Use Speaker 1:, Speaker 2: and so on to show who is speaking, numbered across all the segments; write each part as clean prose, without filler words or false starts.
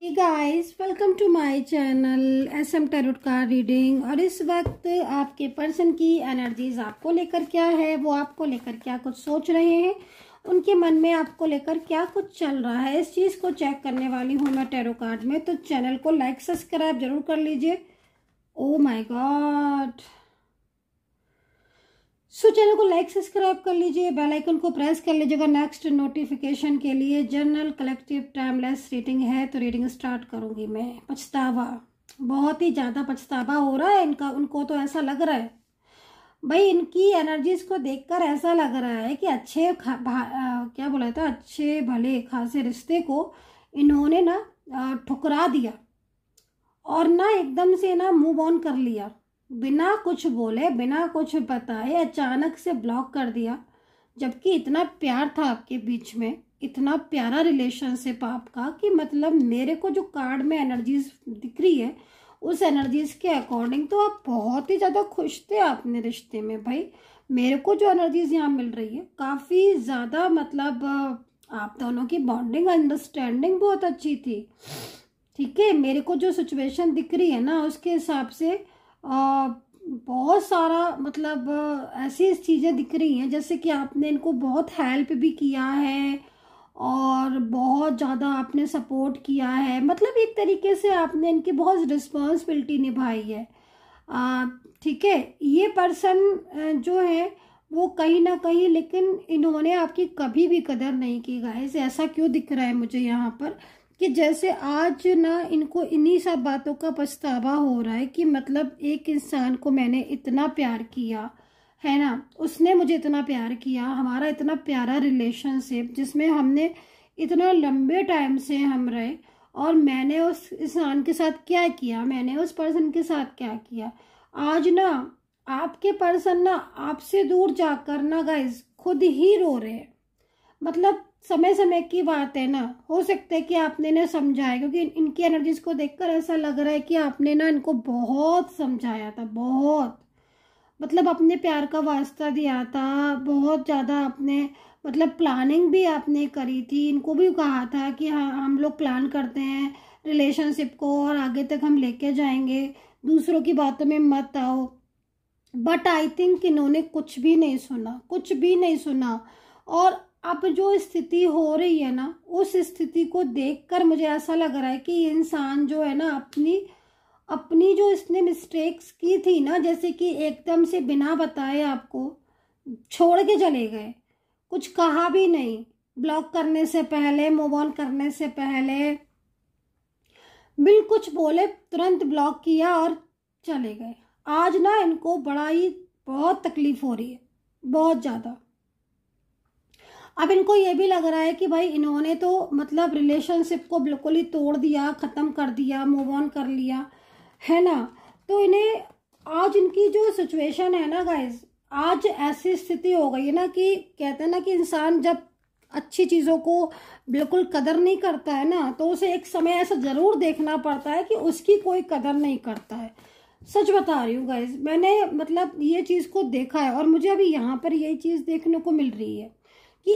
Speaker 1: Hey guys, welcome to my channel SM tarot card reading. और इस वक्त आपके पर्सन की एनर्जीज आपको लेकर क्या है, वो आपको लेकर क्या कुछ सोच रहे हैं, उनके मन में आपको लेकर क्या कुछ चल रहा है, इस चीज़ को चेक करने वाली हूँ मैं टैरो कार्ड में। तो चैनल को लाइक सब्सक्राइब जरूर कर लीजिए। ओ माय गॉड, चैनल को लाइक सब्सक्राइब कर लीजिए, बेल आइकन को प्रेस कर लीजिएगा नेक्स्ट नोटिफिकेशन के लिए। जनरल कलेक्टिव टाइमलेस रीडिंग है, तो रीडिंग स्टार्ट करूंगी मैं। पछतावा, बहुत ही ज़्यादा पछतावा हो रहा है इनका। उनको तो ऐसा लग रहा है भाई, इनकी एनर्जीज को देखकर ऐसा लग रहा है कि क्या बोला था, अच्छे भले खासे रिश्ते को इन्होंने ना ठुकरा दिया और ना एकदम से ना मूव ऑन कर लिया, बिना कुछ बोले बिना कुछ बताए अचानक से ब्लॉक कर दिया। जबकि इतना प्यार था आपके बीच में, इतना प्यारा रिलेशनशिप आपका कि मतलब मेरे को जो कार्ड में एनर्जीज दिख रही है उस एनर्जीज के अकॉर्डिंग तो आप बहुत ही ज़्यादा खुश थे अपने रिश्ते में। भाई मेरे को जो एनर्जीज यहाँ मिल रही है काफ़ी ज़्यादा, मतलब आप दोनों की बॉन्डिंग अंडरस्टैंडिंग बहुत अच्छी थी। ठीक है, मेरे को जो सिचुएशन दिख रही है ना उसके हिसाब से बहुत सारा, मतलब ऐसी चीज़ें दिख रही हैं जैसे कि आपने इनको बहुत हेल्प भी किया है और बहुत ज़्यादा आपने सपोर्ट किया है। मतलब एक तरीके से आपने इनकी बहुत रिस्पॉन्सिबिलिटी निभाई है। ठीक है, ये पर्सन जो है वो कहीं ना कहीं, लेकिन इन्होंने आपकी कभी भी कदर नहीं की गाइस। ऐसा क्यों दिख रहा है मुझे यहाँ पर कि जैसे आज ना इनको इन्हीं सब बातों का पछतावा हो रहा है कि मतलब एक इंसान को मैंने इतना प्यार किया है ना, उसने मुझे इतना प्यार किया, हमारा इतना प्यारा रिलेशनशिप जिसमें हमने इतना लंबे टाइम से हम रहे, और मैंने उस इंसान के साथ क्या किया, मैंने उस पर्सन के साथ क्या किया। आज ना आपके पर्सन ना आपसे दूर जाकर ना गाइस खुद ही रो रहे हैं। मतलब समय समय की बात है ना, हो सकता है कि आपने ना समझाया, क्योंकि इनकी एनर्जीज को देखकर ऐसा लग रहा है कि आपने ना इनको बहुत समझाया था, बहुत, मतलब अपने प्यार का वास्ता दिया था, बहुत ज़्यादा आपने, मतलब प्लानिंग भी आपने करी थी। इनको भी कहा था कि हाँ हम लोग प्लान करते हैं रिलेशनशिप को और आगे तक हम लेके जाएंगे, दूसरों की बातों में मत आओ। बट आई थिंक इन्होंने कुछ भी नहीं सुना, कुछ भी नहीं सुना। और अब जो स्थिति हो रही है ना, उस स्थिति को देखकर मुझे ऐसा लग रहा है कि इंसान जो है ना अपनी अपनी जो इसने मिस्टेक्स की थी ना, जैसे कि एकदम से बिना बताए आपको छोड़ के चले गए, कुछ कहा भी नहीं, ब्लॉक करने से पहले, मूव ऑन करने से पहले बिल कुछ बोले तुरंत ब्लॉक किया और चले गए। आज ना इनको बहुत तकलीफ हो रही है, बहुत ज़्यादा। अब इनको ये भी लग रहा है कि भाई इन्होंने तो मतलब रिलेशनशिप को बिल्कुल ही तोड़ दिया, ख़त्म कर दिया, मूव ऑन कर लिया है ना। तो इन्हें आज इनकी जो सिचुएशन है ना गाइस, आज ऐसी स्थिति हो गई है ना कि कहते हैं ना कि इंसान जब अच्छी चीज़ों को बिल्कुल कदर नहीं करता है ना, तो उसे एक समय ऐसा ज़रूर देखना पड़ता है कि उसकी कोई कदर नहीं करता है। सच बता रही हूँ गाइस, मैंने मतलब ये चीज़ को देखा है और मुझे अभी यहाँ पर यही चीज़ देखने को मिल रही है कि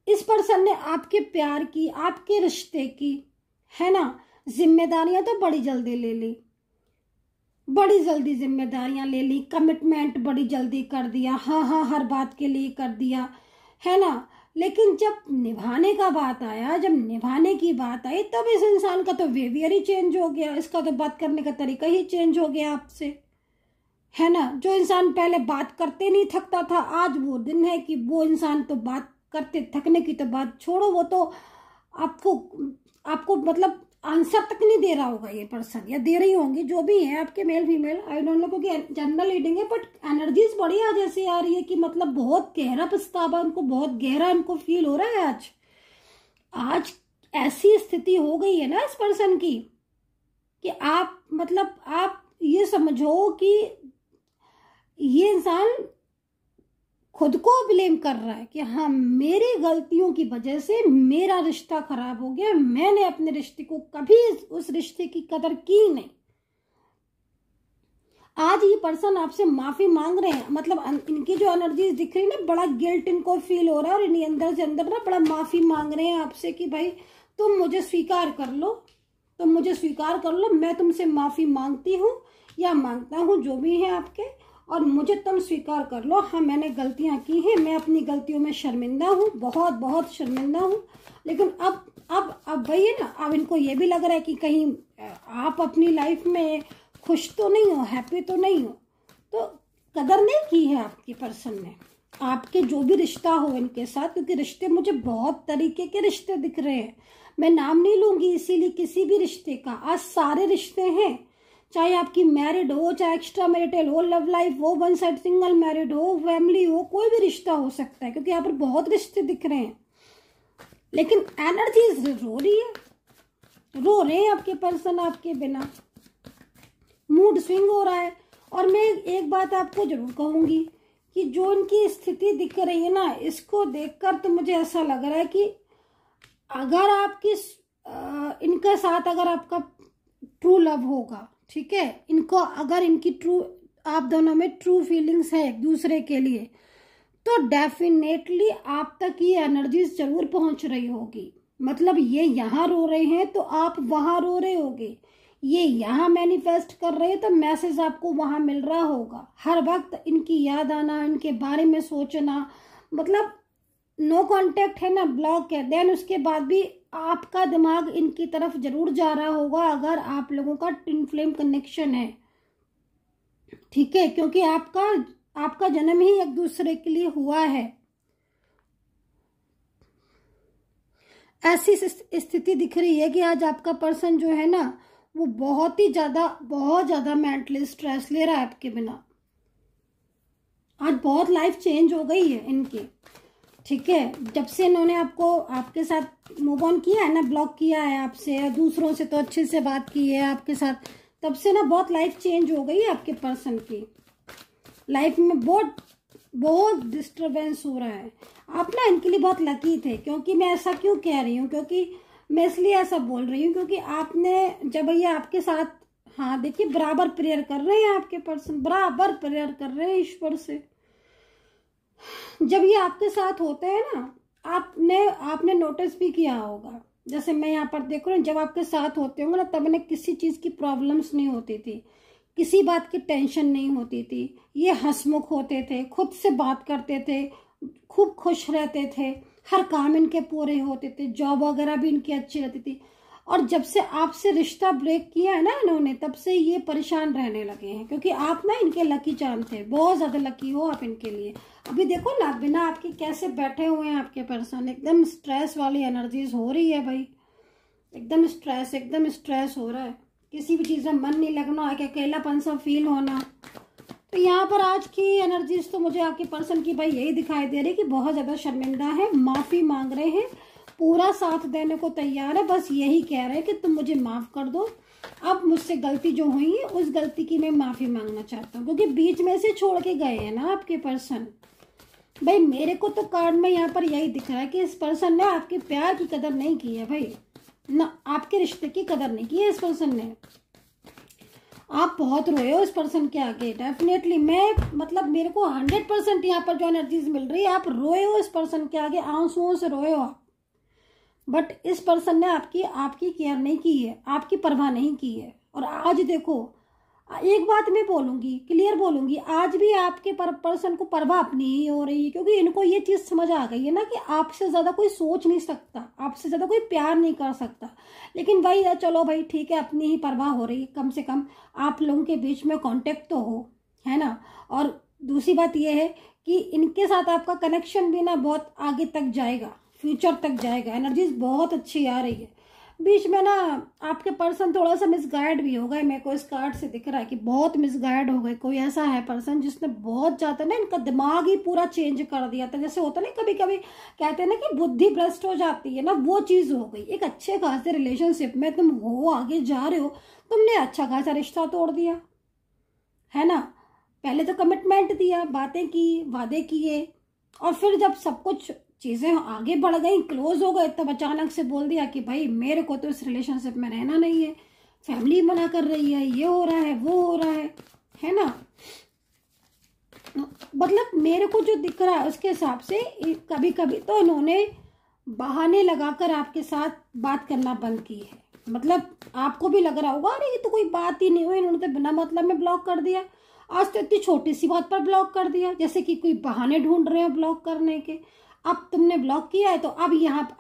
Speaker 1: इस पर्सन ने आपके प्यार की, आपके रिश्ते की, है ना, जिम्मेदारियां तो बड़ी जल्दी ले ली, बड़ी जल्दी जिम्मेदारियां ले ली, कमिटमेंट बड़ी जल्दी कर दिया, हाँ हाँ हर बात के लिए कर दिया, है ना। लेकिन जब निभाने का बात आया, जब निभाने की बात आई, तब इस इंसान का तो बिहेवियर ही चेंज हो गया, इसका तो बात करने का तरीका ही चेंज हो गया आपसे, है ना। जो इंसान पहले बात करते नहीं थकता था, आज वो दिन है कि वो इंसान तो बात करते थकने की तो बात छोड़ो, वो तो आपको मतलब आंसर तक नहीं दे रहा होगा ये पर्सन, या दे रही होंगी, जो भी है आपके male female I don't know, क्योंकि जनरल रीडिंग है। बट एनर्जीज बड़ी आज ऐसी आ रही है कि मतलब बहुत गहरा पछतावा, उनको बहुत गहरा उनको फील हो रहा है। आज ऐसी स्थिति हो गई है ना इस पर्सन की कि आप मतलब आप ये समझो कि ये इंसान खुद को ब्लेम कर रहा है कि हाँ मेरी गलतियों की वजह से मेरा रिश्ता खराब हो गया, मैंने अपने रिश्ते को कभी उस रिश्ते की कदर की नहीं। आज ये पर्सन आपसे माफी मांग रहे हैं, मतलब इनकी जो एनर्जीज दिख रही है ना, बड़ा गिल्ट इनको फील हो रहा है और इन्हीं अंदर से अंदर ना बड़ा माफी मांग रहे हैं आपसे कि भाई तुम मुझे स्वीकार कर लो, तुम मुझे स्वीकार कर लो, मैं तुमसे माफ़ी मांगती हूँ या मांगता हूँ, जो भी है आपके, और मुझे तुम स्वीकार कर लो। हाँ, मैंने गलतियाँ की हैं, मैं अपनी गलतियों में शर्मिंदा हूँ, बहुत बहुत शर्मिंदा हूँ। लेकिन अब वही है ना, अब इनको ये भी लग रहा है कि कहीं आप अपनी लाइफ में खुश तो नहीं हो, हैप्पी तो नहीं हो, तो कदर नहीं की है आपकी पर्सन ने आपके जो भी रिश्ता हो इनके साथ। क्योंकि रिश्ते मुझे बहुत तरीके के रिश्ते दिख रहे हैं, मैं नाम नहीं लूंगी इसीलिए किसी भी रिश्ते का। आज सारे रिश्ते हैं, चाहे आपकी मैरिड हो, चाहे एक्स्ट्रा मैरिटल हो, लव लाइफ हो, वन साइड सिंगल मैरिड हो, फैमिली हो, कोई भी रिश्ता हो सकता है, क्योंकि यहाँ पर बहुत रिश्ते दिख रहे हैं। लेकिन एनर्जी रो रही है, रो रहे हैं आपके पर्सन आपके बिना, मूड स्विंग हो रहा है। और मैं एक बात आपको जरूर कहूंगी कि जो इनकी स्थिति दिख रही है ना, इसको देखकर तो मुझे ऐसा लग रहा है कि अगर आपकी इनके साथ अगर आपका ट्रू लव होगा, ठीक है, इनको अगर इनकी ट्रू, आप दोनों में ट्रू फीलिंग्स है एक दूसरे के लिए, तो डेफिनेटली आप तक ये एनर्जीज जरूर पहुंच रही होगी। मतलब ये यहाँ रो रहे हैं तो आप वहाँ रो रहे होगे, ये यहाँ मैनिफेस्ट कर रहे हैं तो मैसेज आपको वहाँ मिल रहा होगा। हर वक्त इनकी याद आना, इनके बारे में सोचना, मतलब नो कांटेक्ट है ना, ब्लॉक है, देन उसके बाद भी आपका दिमाग इनकी तरफ जरूर जा रहा होगा अगर आप लोगों का ट्विन फ्लेम कनेक्शन है, ठीक है, क्योंकि आपका जन्म ही एक दूसरे के लिए हुआ है। ऐसी स्थिति दिख रही है कि आज आपका पर्सन जो है ना, वो बहुत ज्यादा मेंटली स्ट्रेस ले रहा है आपके बिना। आज बहुत लाइफ चेंज हो गई है इनकी, ठीक है, जब से इन्होंने आपको आपके साथ मूव ऑन किया है ना, ब्लॉक किया है आपसे, दूसरों से तो अच्छे से बात की है आपके साथ, तब से ना बहुत लाइफ चेंज हो गई है आपके पर्सन की। लाइफ में बहुत डिस्टरबेंस हो रहा है। आप ना इनके लिए बहुत लकी थे, क्योंकि मैं ऐसा क्यों कह रही हूँ, क्योंकि मैं इसलिए ऐसा बोल रही हूँ क्योंकि आपने जब ये आपके साथ, हाँ देखिए, बराबर प्रेयर कर रहे हैं आपके पर्सन, बराबर प्रेयर कर रहे हैं ईश्वर से। जब ये आपके साथ होते हैं ना, आपने नोटिस भी किया होगा, जैसे मैं यहाँ पर देख रही हूँ, जब आपके साथ होते होंगे ना, तब इन्हें किसी चीज की प्रॉब्लम्स नहीं होती थी, किसी बात की टेंशन नहीं होती थी, ये हंसमुख होते थे, खुद से बात करते थे, खूब खुश रहते थे, हर काम इनके पूरे होते थे, जॉब वगैरह भी इनकी अच्छी रहती थी। और जब से आपसे रिश्ता ब्रेक किया है ना इन्होंने, तब से ये परेशान रहने लगे हैं, क्योंकि आप ना इनके लकी चार्म थे, बहुत ज्यादा लकी हो आप इनके लिए। अभी देखो ना, बिना आपके कैसे बैठे हुए हैं आपके पर्सन, एकदम स्ट्रेस वाली एनर्जीज हो रही है भाई, एकदम स्ट्रेस हो रहा है, किसी भी चीज में मन नहीं लगना, अकेलापन सा फील होना। तो यहाँ पर आज की एनर्जीज तो मुझे आपके पर्सन की भाई यही दिखाई दे रही है कि बहुत ज्यादा शर्मिंदा है, माफी मांग रहे हैं, पूरा साथ देने को तैयार है, बस यही कह रहे हैं कि तुम मुझे माफ कर दो, अब मुझसे गलती जो हुई है उस गलती की मैं माफी मांगना चाहता हूँ। क्योंकि बीच में से छोड़ के गए हैं ना आपके पर्सन भाई। मेरे को तो कार्ड में यहाँ पर यही दिख रहा है कि इस पर्सन ने आपके प्यार की कदर नहीं की है भाई, ना आपके रिश्ते की कदर नहीं की है इस पर्सन ने। आप बहुत रोए हो इस पर्सन के आगे, डेफिनेटली मैं मतलब मेरे को 100% यहाँ पर जो एनर्जीज मिल रही है, आप रोए हो इस पर्सन के आगे, आंसुओं से रोए हो आप। बट इस पर्सन ने आपकी केयर नहीं की है, आपकी परवाह नहीं की है। और आज देखो, एक बात मैं बोलूंगी, क्लियर बोलूंगी, आज भी आपके पर्सन को परवाह अपनी ही हो रही है, क्योंकि इनको ये चीज समझ आ गई है ना कि आपसे ज्यादा कोई सोच नहीं सकता, आपसे ज्यादा कोई प्यार नहीं कर सकता। लेकिन भाई चलो भाई ठीक है, अपनी ही परवाह हो रही है, कम से कम आप लोगों के बीच में कांटेक्ट तो हो, है ना। और दूसरी बात यह है कि इनके साथ आपका कनेक्शन भी ना बहुत आगे तक जाएगा, फ्यूचर तक जाएगा, एनर्जीज बहुत अच्छी आ रही है। बीच में ना आपके पर्सन थोड़ा सा मिसगाइड भी हो गए, मेरे को इस कार्ड से दिख रहा है कि बहुत मिसगाइड हो गए। कोई ऐसा है पर्सन जिसने बहुत ज्यादा ना इनका दिमाग ही पूरा चेंज कर दिया था, जैसे होता ना कभी कभी कहते हैं ना कि बुद्धि भ्रष्ट हो जाती है ना, वो चीज हो गई। एक अच्छे खासे रिलेशनशिप में तुम हो, आगे जा रहे हो, तुमने अच्छा खासा रिश्ता तोड़ दिया है ना। पहले तो कमिटमेंट दिया, बातें की, वादे किए, और फिर जब सब कुछ चीजें आगे बढ़ गई, क्लोज हो गए, तब अचानक से बोल दिया कि भाई मेरे को तो इस रिलेशनशिप में रहना नहीं है, फैमिली मना कर रही है, ये हो रहा है, वो हो रहा है ना। मतलब मेरे को जो दिख रहा है उसके हिसाब से कभी कभी तो इन्होंने बहाने लगाकर आपके साथ बात करना बंद की है। मतलब आपको भी लग रहा होगा अरे ये तो कोई बात ही नहीं हुई, इन्होंने तो बिना मतलब में ब्लॉक कर दिया, आज तो इतनी छोटी सी बात पर ब्लॉक कर दिया, जैसे कि कोई बहाने ढूंढ रहे हो ब्लॉक करने के। अब तुमने ब्लॉक किया है तो अब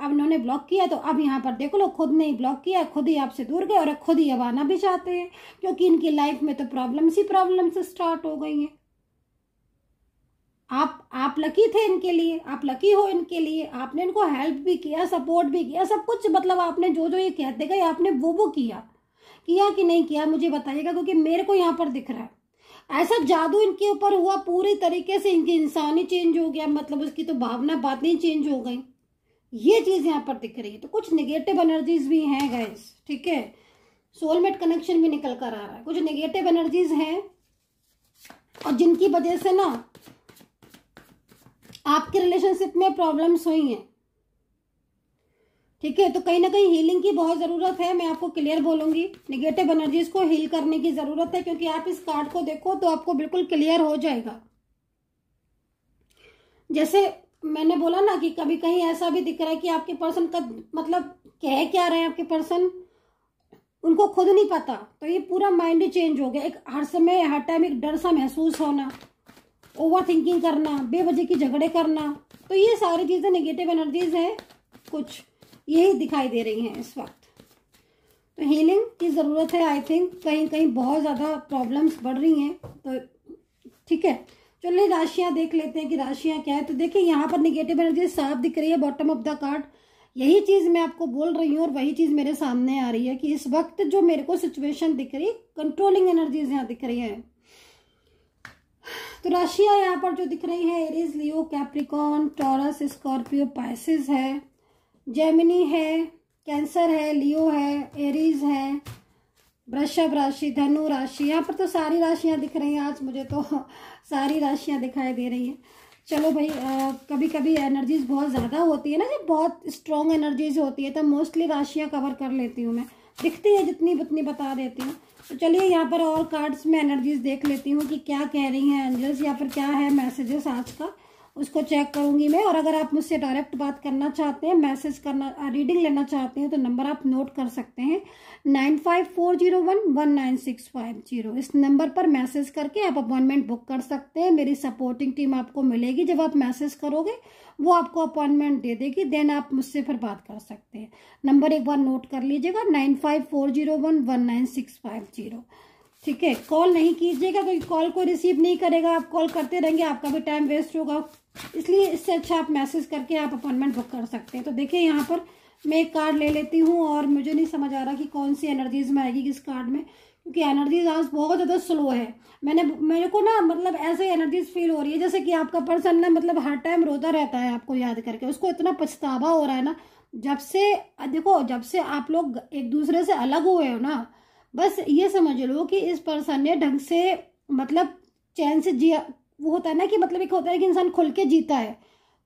Speaker 1: उन्होंने ब्लॉक किया है तो अब यहाँ पर देखो लो, खुद ने ही ब्लॉक किया है, खुद ही आपसे दूर गए और खुद ही अब आना भी चाहते हैं, क्योंकि इनकी लाइफ में तो प्रॉब्लम से स्टार्ट हो गई है। आप लकी थे इनके लिए, आप लकी हो इनके लिए, आपने इनको हेल्प भी किया, सपोर्ट भी किया, सब कुछ, मतलब आपने जो जो ये कहते गए आपने वो किया कि नहीं किया मुझे बताइएगा, क्योंकि मेरे को यहाँ पर दिख रहा है ऐसा जादू इनके ऊपर हुआ, पूरी तरीके से इनकी इंसान ही चेंज हो गया, मतलब उसकी तो भावना बातें चेंज हो गई, ये चीज यहाँ पर दिख रही है। तो कुछ नेगेटिव एनर्जीज भी हैं गाइस, ठीक है, सोलमेट कनेक्शन भी निकल कर आ रहा है, कुछ नेगेटिव एनर्जीज हैं और जिनकी वजह से ना आपके रिलेशनशिप में प्रॉब्लम्स हुई हैं, ठीक है। तो कहीं ना कहीं हीलिंग की बहुत जरूरत है, मैं आपको क्लियर बोलूंगी, नेगेटिव एनर्जीज को हील करने की जरूरत है, क्योंकि आप इस कार्ड को देखो तो आपको बिल्कुल क्लियर हो जाएगा। जैसे मैंने बोला ना कि कभी कहीं ऐसा भी दिख रहा है कि आपके पर्सन का मतलब कह क्या रहे हैं आपके पर्सन, उनको खुद नहीं पता, तो ये पूरा माइंड ही चेंज हो गया, एक हर समय हर टाइम एक डर सा महसूस होना, ओवर थिंकिंग करना, बेवजह की झगड़े करना, तो ये सारी चीजें नेगेटिव एनर्जीज हैं, कुछ यही दिखाई दे रही हैं इस वक्त। तो हीलिंग की ज़रूरत है, आई थिंक कहीं कहीं बहुत ज़्यादा प्रॉब्लम्स बढ़ रही हैं, तो ठीक है। चलिए राशियां देख लेते हैं कि राशियां क्या है। तो देखिए यहाँ पर नेगेटिव एनर्जी साफ दिख रही है बॉटम ऑफ द कार्ड, यही चीज़ मैं आपको बोल रही हूँ और वही चीज़ मेरे सामने आ रही है कि इस वक्त जो मेरे को सिचुएशन दिख रही है, कंट्रोलिंग एनर्जीज यहाँ दिख रही है। तो राशियां यहाँ पर जो दिख रही है, एरीज, लियो, कैप्रिकॉर्न, टॉरस, स्कॉर्पियो, पाइसेस है, जेमिनी है, कैंसर है, लियो है, एरीज है, वृषभ राशि, धनु राशि, यहाँ पर तो सारी राशियां दिख रही हैं, आज मुझे तो सारी राशियां दिखाई दे रही हैं। चलो भाई, कभी कभी एनर्जीज बहुत ज़्यादा होती है ना, जब बहुत स्ट्रॉन्ग एनर्जीज होती है तो मोस्टली राशियां कवर कर लेती हूँ मैं, दिखती है जितनी उतनी बता देती हूँ। तो चलिए यहाँ पर और कार्ड्स में एनर्जीज देख लेती हूँ कि क्या कह रही हैं एंजल्स, या फिर क्या है मैसेजेस आज का, उसको चेक करूंगी मैं। और अगर आप मुझसे डायरेक्ट बात करना चाहते हैं, मैसेज करना, रीडिंग लेना चाहते हैं, तो नंबर आप नोट कर सकते हैं 9540119650। इस नंबर पर मैसेज करके आप अपॉइंटमेंट बुक कर सकते हैं। मेरी सपोर्टिंग टीम आपको मिलेगी, जब आप मैसेज करोगे वो आपको अपॉइंटमेंट दे देगी, देन आप मुझसे फिर बात कर सकते हैं। नंबर एक बार नोट कर लीजिएगा 9540119650, ठीक है। कॉल नहीं कीजिएगा, क्योंकि कॉल को रिसीव नहीं करेगा, आप कॉल करते रहेंगे, आपका भी टाइम वेस्ट होगा, इसलिए इससे अच्छा आप मैसेज करके आप अपॉइंटमेंट बुक कर सकते हैं। तो देखिए यहाँ पर मैं एक कार्ड ले लेती हूँ और मुझे नहीं समझ आ रहा कि कौन सी एनर्जीज में आएगी किस कार्ड में, क्योंकि एनर्जीज आज बहुत ज़्यादा स्लो है। मेरे को ना मतलब ऐसे एनर्जीज फील हो रही है जैसे कि आपका पर्सन ना मतलब हर टाइम रोता रहता है आपको याद करके, उसको इतना पछतावा हो रहा है ना, जब से देखो जब से आप लोग एक दूसरे से अलग हुए हो ना, बस ये समझ लो कि इस पर्सन ने ढंग से मतलब चैन से जिया, वो होता है ना कि मतलब एक होता है कि इंसान खुल के जीता है,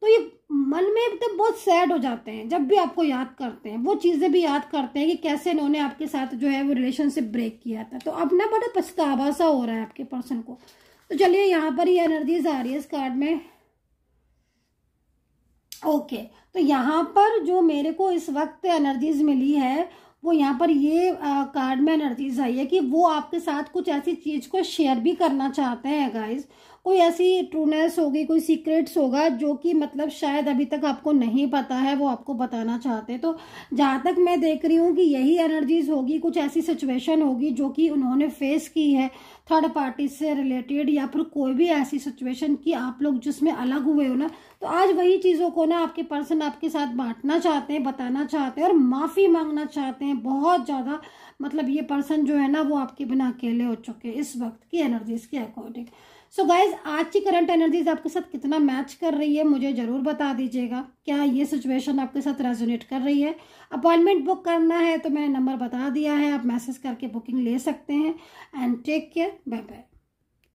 Speaker 1: तो ये मन में एकदम बहुत सैड हो जाते हैं जब भी आपको याद करते हैं, वो चीज़ें भी याद करते हैं कि कैसे इन्होंने आपके साथ जो है वो रिलेशनशिप ब्रेक किया था। तो अब ना बड़ा पछतावा सा हो रहा है आपके पर्सन को। तो चलिए यहाँ पर ये एनर्जीज आ रही है इस कार्ड में, ओके। तो यहाँ पर जो मेरे को इस वक्त एनर्जीज मिली है वो यहाँ पर ये कार्ड में एनर्जीज आई है कि वो आपके साथ कुछ ऐसी चीज को शेयर भी करना चाहते हैं गाइस, कोई ऐसी ट्रूनेस होगी, कोई सीक्रेट्स होगा जो कि मतलब शायद अभी तक आपको नहीं पता है, वो आपको बताना चाहते हैं। तो जहाँ तक मैं देख रही हूँ कि यही एनर्जीज होगी, कुछ ऐसी सिचुएशन होगी जो कि उन्होंने फेस की है थर्ड पार्टी से रिलेटेड, या फिर कोई भी ऐसी सिचुएशन कि आप लोग जिसमें अलग हुए हो ना, तो आज वही चीज़ों को ना आपके पर्सन आपके साथ बांटना चाहते हैं, बताना चाहते हैं और माफ़ी मांगना चाहते हैं बहुत ज़्यादा। मतलब ये पर्सन जो है ना वो आपके बिना अकेले हो चुके हैं इस वक्त की एनर्जीज के अकॉर्डिंग। सो गाइज, आज की करंट एनर्जीज आपके साथ कितना मैच कर रही है मुझे जरूर बता दीजिएगा। क्या ये सिचुएशन आपके साथ रेजोनेट कर रही है? अपॉइंटमेंट बुक करना है तो मैंने नंबर बता दिया है, आप मैसेज करके बुकिंग ले सकते हैं। And take care, bye bye.